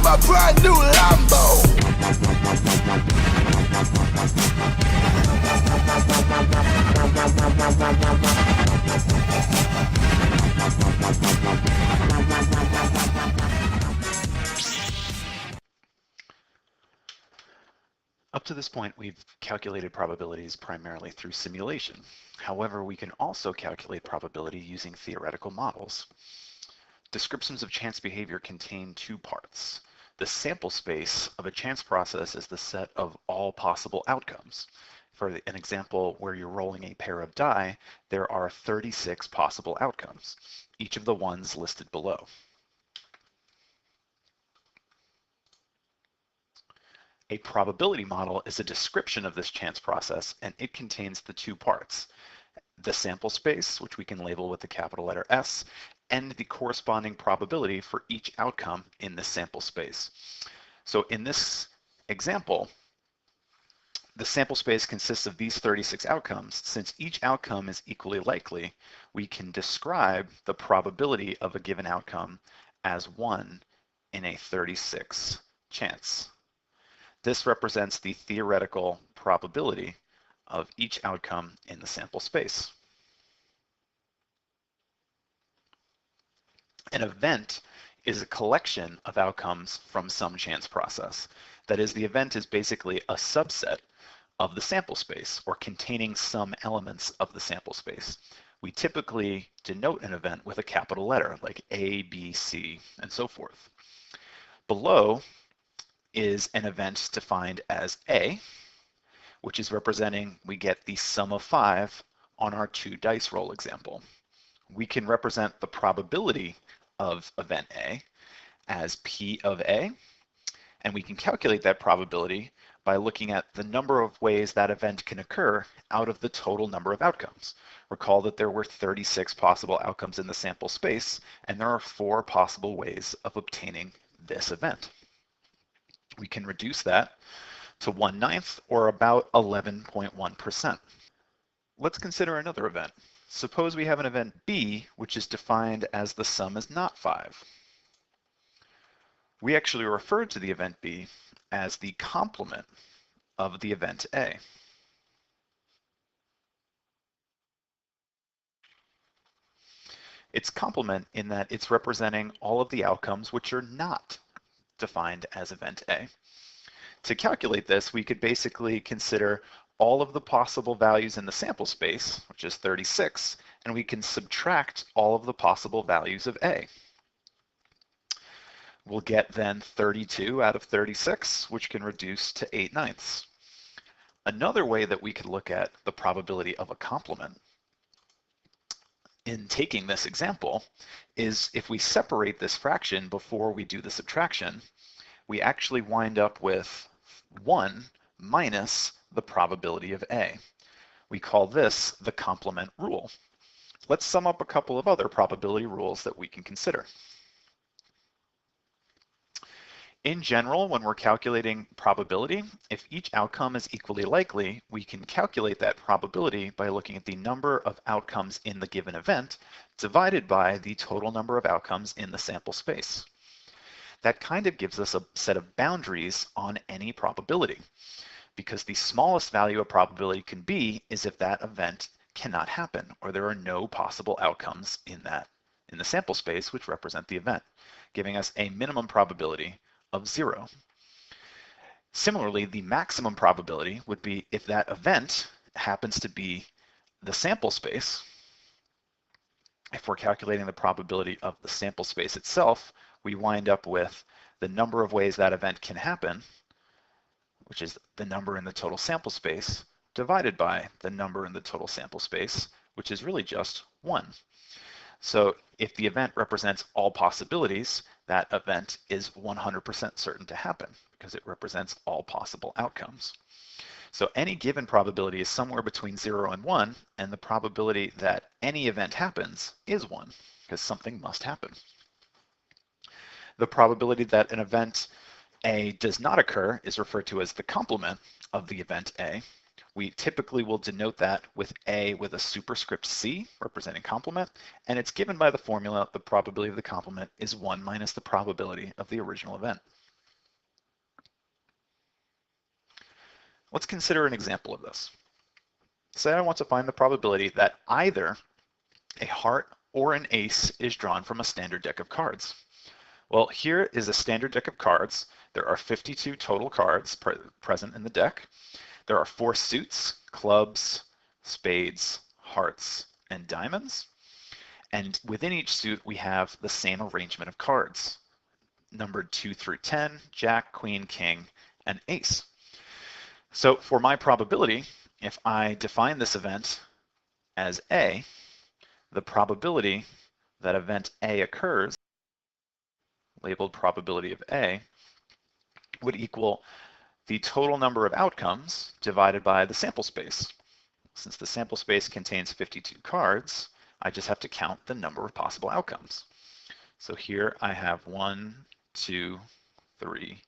my brand new Lambo. Up to this point, we've calculated probabilities primarily through simulation. However, we can also calculate probability using theoretical models. Descriptions of chance behavior contain two parts. The sample space of a chance process is the set of all possible outcomes. For an example where you're rolling a pair of die, there are 36 possible outcomes, each of the ones listed below. A probability model is a description of this chance process, and it contains the two parts: the sample space, which we can label with the capital letter S, and the corresponding probability for each outcome in the sample space. So in this example, the sample space consists of these 36 outcomes. Since each outcome is equally likely, we can describe the probability of a given outcome as 1 in a 36 chance. This represents the theoretical probability of each outcome in the sample space. An event is a collection of outcomes from some chance process. That is, the event is basically a subset of the sample space, or containing some elements of the sample space. We typically denote an event with a capital letter, like A, B, C, and so forth. Below is an event defined as A, which is representing we get the sum of 5 on our 2 dice roll example. We can represent the probability of event A as P of A, and we can calculate that probability by looking at the number of ways that event can occur out of the total number of outcomes. Recall that there were 36 possible outcomes in the sample space, and there are 4 possible ways of obtaining this event. We can reduce that to 1/9, or about 11.1%. Let's consider another event. Suppose we have an event B, which is defined as the sum is not 5. We actually refer to the event B as the complement of the event A. It's complement in that it's representing all of the outcomes which are not defined as event A. To calculate this, we could basically consider all of the possible values in the sample space, which is 36, and we can subtract all of the possible values of A. We'll get then 32 out of 36, which can reduce to 8/9. Another way that we could look at the probability of a complement in taking this example is if we separate this fraction before we do the subtraction, we actually wind up with 1 minus the probability of A. We call this the complement rule. Let's sum up a couple of other probability rules that we can consider. In general, when we're calculating probability, if each outcome is equally likely, we can calculate that probability by looking at the number of outcomes in the given event divided by the total number of outcomes in the sample space. That kind of gives us a set of boundaries on any probability, because the smallest value of probability can be is if that event cannot happen, or there are no possible outcomes in the sample space which represent the event, giving us a minimum probability of 0. Similarly, the maximum probability would be if that event happens to be the sample space. If we're calculating the probability of the sample space itself, we wind up with the number of ways that event can happen, which is the number in the total sample space, divided by the number in the total sample space, which is really just 1. So if the event represents all possibilities, that event is 100% certain to happen because it represents all possible outcomes. So any given probability is somewhere between 0 and 1, and the probability that any event happens is 1 because something must happen. The probability that an event A does not occur is referred to as the complement of the event A. We typically will denote that with A with a superscript C representing complement, and it's given by the formula the probability of the complement is 1 minus the probability of the original event. Let's consider an example of this. Say I want to find the probability that either a heart or an ace is drawn from a standard deck of cards. Well, here is a standard deck of cards. There are 52 total cards present in the deck. There are 4 suits: clubs, spades, hearts, and diamonds. And within each suit, we have the same arrangement of cards, numbered 2 through 10, jack, queen, king, and ace. So for my probability, if I define this event as A, the probability that event A occurs, labeled probability of A, would equal the total number of outcomes divided by the sample space. Since the sample space contains 52 cards, I just have to count the number of possible outcomes. So here I have 1, 2, 3,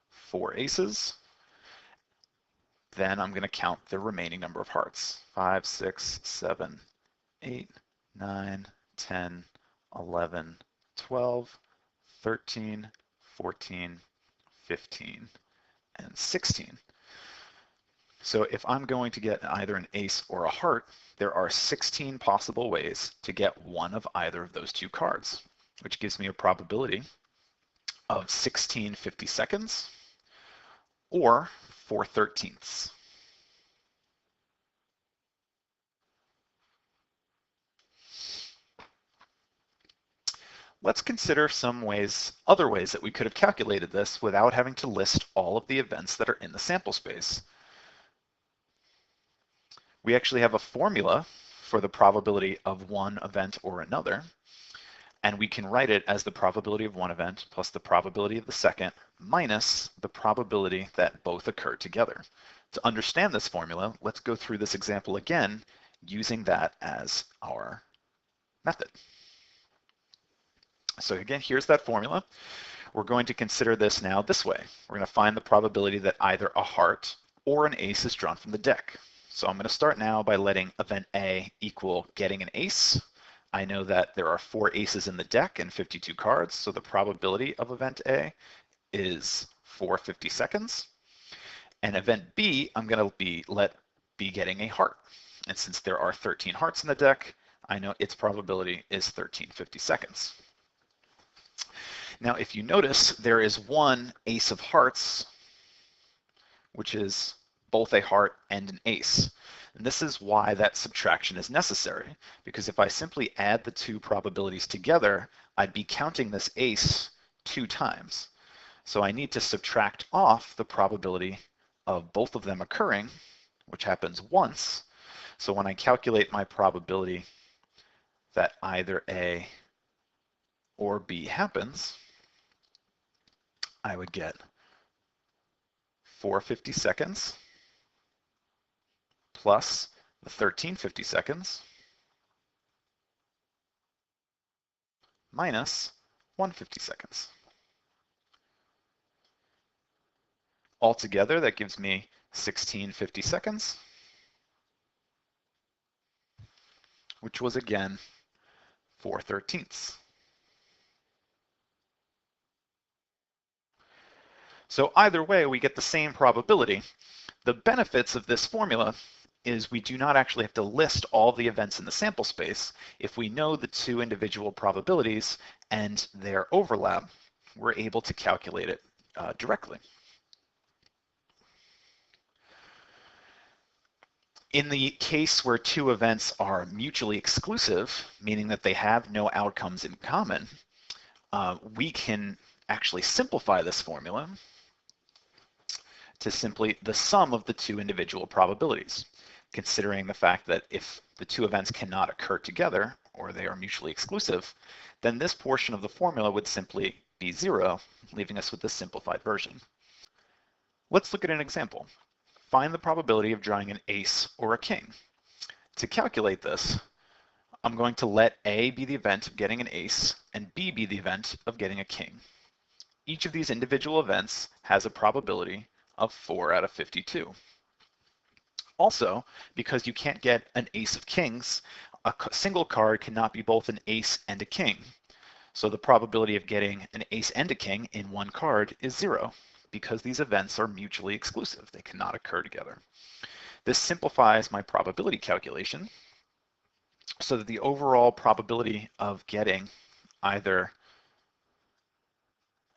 4 aces. Then I'm going to count the remaining number of hearts: 5, 6, 7, 8, 9, 10, 11, 12, 13, 14, 15, and 16. So if I'm going to get either an ace or a heart, there are 16 possible ways to get one of either of those 2 cards, which gives me a probability of 16 50-seconds or 4/13. Let's consider some other ways that we could have calculated this without having to list all of the events that are in the sample space. We actually have a formula for the probability of one event or another, and we can write it as the probability of one event plus the probability of the second minus the probability that both occur together. To understand this formula, let's go through this example again using that as our method. So again, here's that formula. We're going to consider this now this way. We're going to find the probability that either a heart or an ace is drawn from the deck. So I'm going to start now by letting event A equal getting an ace. I know that there are 4 aces in the deck and 52 cards, so the probability of event A is 4 50-seconds. And event B, I'm going to let B getting a heart. And since there are 13 hearts in the deck, I know its probability is 13 50-seconds. Now, if you notice, there is one ace of hearts, which is both a heart and an ace. And this is why that subtraction is necessary, because if I simply add the 2 probabilities together, I'd be counting this ace 2 times. So I need to subtract off the probability of both of them occurring, which happens once. So when I calculate my probability that either A or B happens, I would get 4 50-seconds plus the 13 50-seconds minus 1 50-seconds. Altogether, that gives me 16 50-seconds, which was again 4/13. So either way, we get the same probability. The benefits of this formula is we do not actually have to list all the events in the sample space. If we know the 2 individual probabilities and their overlap, we're able to calculate it directly. In the case where 2 events are mutually exclusive, meaning that they have no outcomes in common, we can actually simplify this formula to simply the sum of the 2 individual probabilities, considering the fact that if the 2 events cannot occur together, or they are mutually exclusive, then this portion of the formula would simply be 0, leaving us with the simplified version. Let's look at an example. Find the probability of drawing an ace or a king. To calculate this, I'm going to let A be the event of getting an ace and B be the event of getting a king. Each of these individual events has a probability of 4 out of 52. Also, because you can't get an ace of kings, a single card cannot be both an ace and a king. So the probability of getting an ace and a king in one card is 0, because these events are mutually exclusive. They cannot occur together. This simplifies my probability calculation so that the overall probability of getting either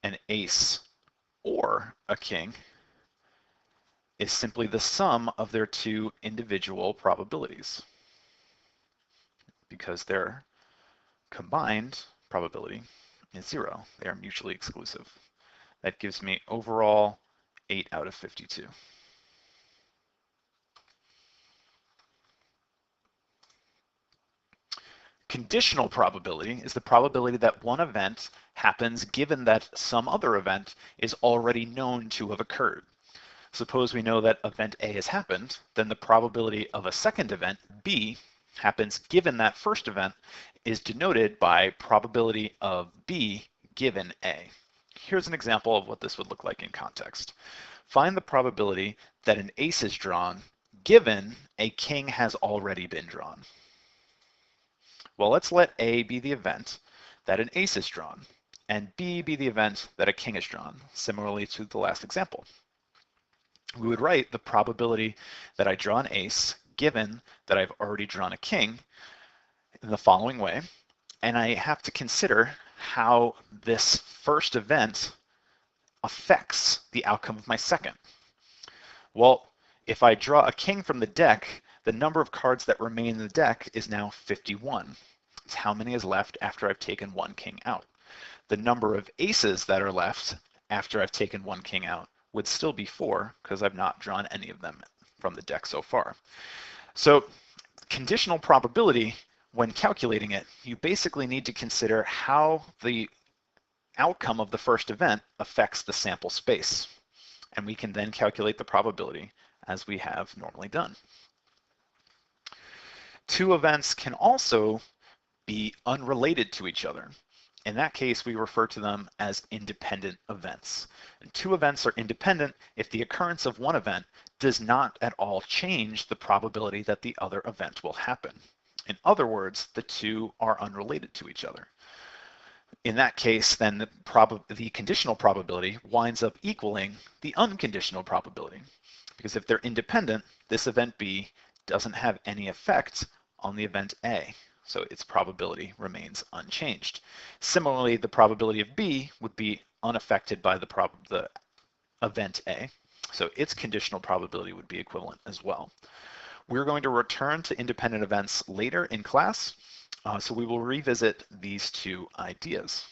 an ace or a king is simply the sum of their two individual probabilities, because their combined probability is 0. They are mutually exclusive. That gives me overall 8 out of 52. Conditional probability is the probability that one event happens given that some other event is already known to have occurred. Suppose we know that event A has happened, then the probability of a second event, B, happens given that first event is denoted by probability of B given A. Here's an example of what this would look like in context. Find the probability that an ace is drawn given a king has already been drawn. Well, let's let A be the event that an ace is drawn, and B be the event that a king is drawn, similarly to the last example. We would write the probability that I draw an ace given that I've already drawn a king in the following way, and I have to consider how this first event affects the outcome of my second. Well, if I draw a king from the deck, the number of cards that remain in the deck is now 51. It's how many is left after I've taken one king out. The number of aces that are left after I've taken one king out would still be 4 because I've not drawn any of them from the deck so far. So conditional probability, when calculating it, you basically need to consider how the outcome of the first event affects the sample space. And we can then calculate the probability as we have normally done. Two events can also be unrelated to each other. In that case, we refer to them as independent events. And two events are independent if the occurrence of one event does not at all change the probability that the other event will happen. In other words, the two are unrelated to each other. In that case, then the conditional probability winds up equaling the unconditional probability. Because if they're independent, this event B doesn't have any effect on the event A. So its probability remains unchanged. Similarly, the probability of B would be unaffected by the event A. So its conditional probability would be equivalent as well. We're going to return to independent events later in class, so we will revisit these two ideas.